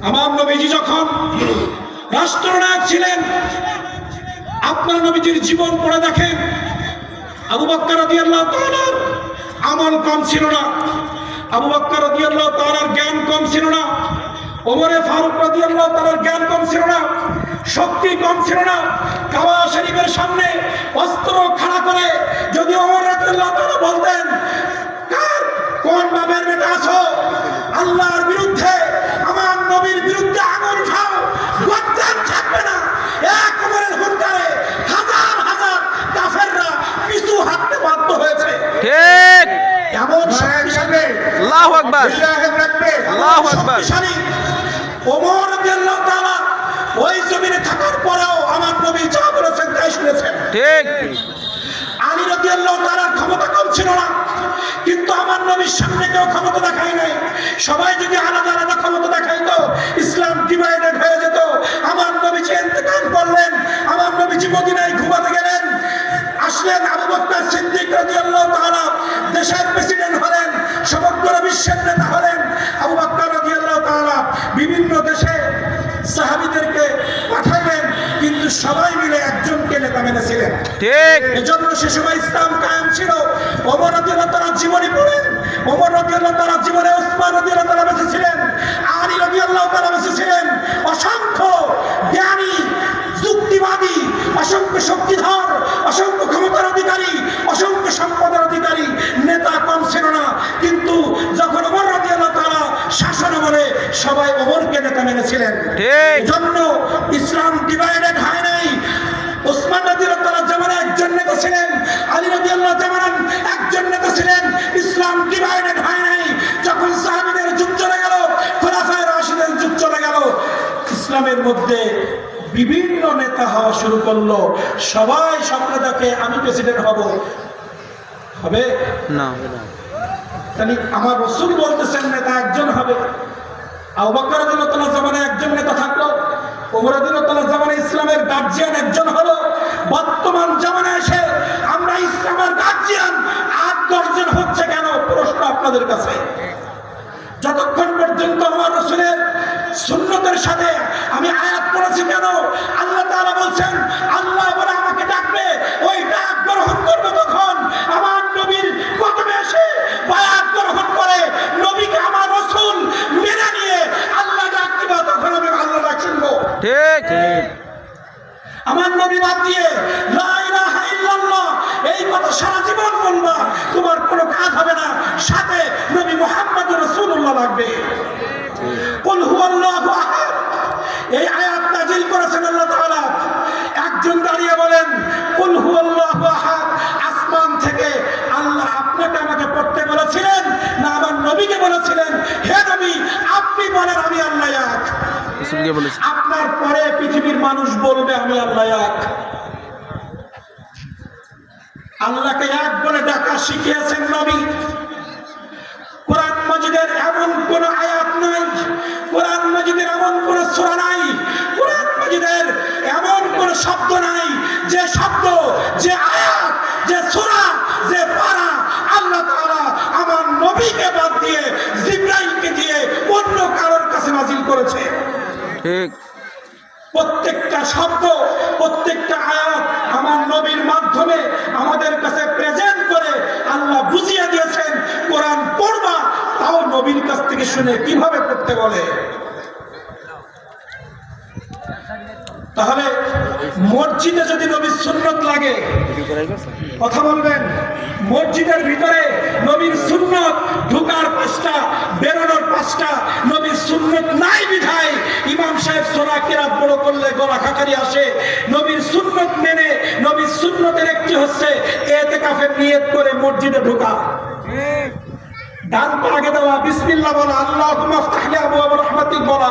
আমার নবীজি যখন রাষ্ট্রনায়ক ছিলেন, আপনার নবীজির জীবন পড়ে দেখেন, আবু বকর রাদিয়াল্লাহু তাআলার আমল কম ছিল না, আবু বকর রাদিয়াল্লাহু তাআলার জ্ঞান কম ছিল না, ওমরে ফারুক রাদিয়াল্লাহু তাআলার জ্ঞান কম ছিল না, শক্তি কম ছিল না। কাবা শরীফের সামনে অস্ত্র খাড়া করে যদি ওমর রাদিয়াল্লাহু তাআলা বলতেন, কোন বাবের বেটা আছো, আল্লাহর বিরুদ্ধে আমার নবীর বিরুদ্ধে আগুন উঠাও, গদ্দার থাকবে না। এক ওমরের হুঙ্কারে হাজার হাজার কাফেররা পিছু হাঁটতে বাধ্য হয়েছে। ঠিক। এমন শক্তিশালী, আল্লাহু আকবার, আল্লাহু আকবার। ওমর রাদিয়াল্লাহু তাআলা ওই জমিনে থাকার পরেও আমার নবী যা বলেছেন তাই শুনেছেন। ঠিক। আলী রাদিয়াল্লাহু তাআলার ক্ষমতা কম ছিল না, কিন্তু আমার নবীর সামনে কেউ ক্ষমতা দেখায় নাই। সবাই যদি আলাদা আলাদা ক্ষমতা দেখাইতো, ইসলাম ডিভাইডেড হয়ে যেত। আমার নবীজি ইন্তেকাল করলেন, আমার নবীজি মদিনায় ঘুমাতে গেলেন, আসলেন আবু বকর সিদ্দিক রাদিয়াল্লাহু তাআলা দেশের প্রেসিডেন্ট হলেন, সমগ্র বিশ্বের নেতা হলেন। আবু বকর রাদিয়াল্লাহু তাআলা বিভিন্ন দেশে সাহাবীদেরকে পাঠাইলেন, কিন্তু সবাই মিলে একজনকে নেতা মেনেছিলেন। ঠিক। এজন্য সে সময় ইসলাম কায়েম ছিল। ওমর রাদিয়াল্লাহু তাআলা জীবনী পড়েন, ওমর রাদিয়াল্লাহু তাআলা জীবনে উসমান রাদিয়াল্লাহু তাআলা বেঁচে ছিলেন, আলী রাদিয়াল্লাহু তাআলা বেঁচে ছিলেন। অসংখ্য জ্ঞানী, যুক্তিবাদী, অসংখ্য শক্তিধর, অসংখ্য ক্ষমতার অধিকারী, অসংখ্য সম্পদের অধিকারী নেতা কম ছিল না। কিন্তু যখন ওমর রাদিয়াল্লাহু তাআলা শাসন আমলে সবাই ওমরকে নেতা মেনেছিলেন। এজন্য ইসলাম ডিভাইডেড হয় নাই। উসমান রাদিয়াল্লাহু তাআলা জামানায় একজন নেতা ছিলেন, আলী রাদিয়াল্লাহু জামানায় একজন নেতা ছিলেন। ইসলাম ডিভাইডেড হয় নাই। যখন সাহাবীদের যুগ চলে গেল, খোলাফায়ে রাশিদের যুগ চলে গেল, ইসলামের মধ্যে বিভিন্ন নেতা হওয়া শুরু করলো। সবাই স্বপ্ন দেখে আমি প্রেসিডেন্ট হব, হবে না। তাহলে আমার রাসূল বলতেছেন নেতা একজন হবে। আবু বকর রাদিয়াল্লাহু তাআলা জামানায় একজন নেতা থাকলো, ওমর রাদিয়াল্লাহু তাআলা জামানায় ইসলামের গার্জিয়ান একজন হলো। বর্তমান জামানায় এসে আমরা ইসলামের গার্জিয়ান 8-10 জন হচ্ছে কেন? প্রশ্ন আপনাদের কাছে। যতক্ষণ পর্যন্ত আমার রাসূলের সুন্নতের সাথে আমি আয়াত পড়েছি কেন? আল্লাহ তাআলা বলছেন, আল্লাহ বলে আমাকে ডাকবে, ওই ডাক গ্রহণ করবে তখন আমার নবীর কদমে এসে বায়াত গ্রহণ করে নবীকে আমার রাসূল মেনে নিয়ে আল্লাহ ডাক দিবে, তখন আমি আল্লাহ ডাক শুনবো। ঠিক। আমার নবী বাদ দিয়ে লা ইলাহা ইল্লাল্লাহ এই কথা সারা জীবন বলবা, তোমার কোনো কাজ হবে না। সাথে নবী মুহাম্মদুর রাসূলুল্লাহ লাগবে। কুল হুয়াল্লাহু আহাদ এই আয়াত নাযিল করেছেন আল্লাহ তাআলা। একজন দাঁড়িয়ে বলেন কুল হুয়াল্লাহু আহাদ, আসমান থেকে আল্লাহ আপনাকে আমাকে পড়তে বলেছিলেন না আমার নবীকে বলেছিলেন? হে নবী, আপনি বলেন আমি আল্লাহ এক। আপনার পরে পৃথিবীর মানুষ বলবে আমি আল্লাহ এক। আল্লাহকে এক বলে ডাকা শিখিয়েছেন নবী। কোরআন মাজিদের এমন কোন আয়াত নাই, কোরআন মাজিদের এমন কোন সূরা নাই, কোরআন মাজিদের এমন কোন শব্দ নাই যে শব্দ, যে আয়াত, যে সূরা, যে পারা আল্লাহ তাআলা আমার নবীকে বাদ দিয়ে জিবরাইলকে দিয়ে অন্য কারোর কাছে নাযিল করেছে। ঠিক। প্রত্যেকটা শব্দ, প্রত্যেকটা আয়াত আমার নবীর মাধ্যমে আমাদের কাছে প্রেজেন্ট করে আল্লাহ বুঝিয়ে দিয়েছেন। কোরআন পড়বা, তাও নবীর কাছ থেকে শুনে কিভাবে পড়তে বলে। তাহলে মসজিদে যদি নবীর সুন্নত লাগে, কথা বলবেন, মসজিদের ভিতরে নবীর সুন্নত ঢোকার 5টা, বেরোনোর 5টা, নবীর সুন্নত নাই বিধায় ইমাম সাহেব সূরা কিরাত বড় করলে গলা খাকারি আসে। নবীর সুন্নত মেনে, নবীর সুন্নতের একটি হচ্ছে ইতিকাফের নিয়ত করে মসজিদে ঢোকা, ডান পা আগে দেওয়া, বিসমিল্লাহ বলা, আল্লাহুম্মা ইফতাহ লি আবওয়াব রাহমাতিক বলা,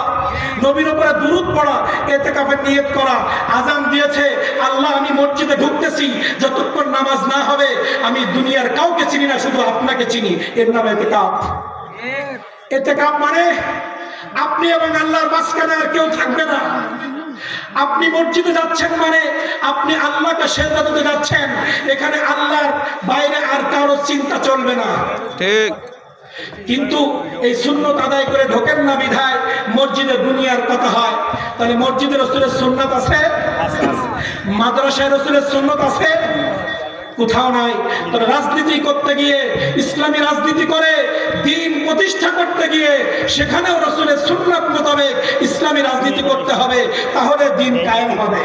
নবীর উপরে দুরূদ পড়া, ইতিকাফের নিয়ত করা। আযান দিয়েছে, আল্লাহ আমি মসজিদে ঢুকতেছি, যতক্ষণ নামাজ না হবে আমি দুনিয়ার কাউকে চিনি না, শুধু আপনাকে চিনি, এর নাম ইতিকাফ। ইতিকাফ মানে আপনি এবং আল্লাহর মাঝখানে আর কেউ থাকবে না। আপনি মসজিদে যাচ্ছেন মানে আপনি আল্লাহকে সেজদা দিতে যাচ্ছেন, এখানে আল্লাহর বাইরে আর কারো চিন্তা চলবে না। ঠিক। কিন্তু এই সুন্নত আদায় করে ঢোকেন না বিধায় মসজিদে দুনিয়ার কথা হয়। তাহলে মসজিদে রসুলের সুন্নত আছে? মাদ্রাসায় রসুলের সুন্নত আছে? কোথাও নাই। তবে রাজনীতি করতে গিয়ে, ইসলামী রাজনীতি করে দ্বীন প্রতিষ্ঠা করতে গিয়ে সেখানেও রসুলের সুন্নাত মোতাবেক ইসলামী রাজনীতি করতে হবে, তাহলে দ্বীন কায়েম হবে।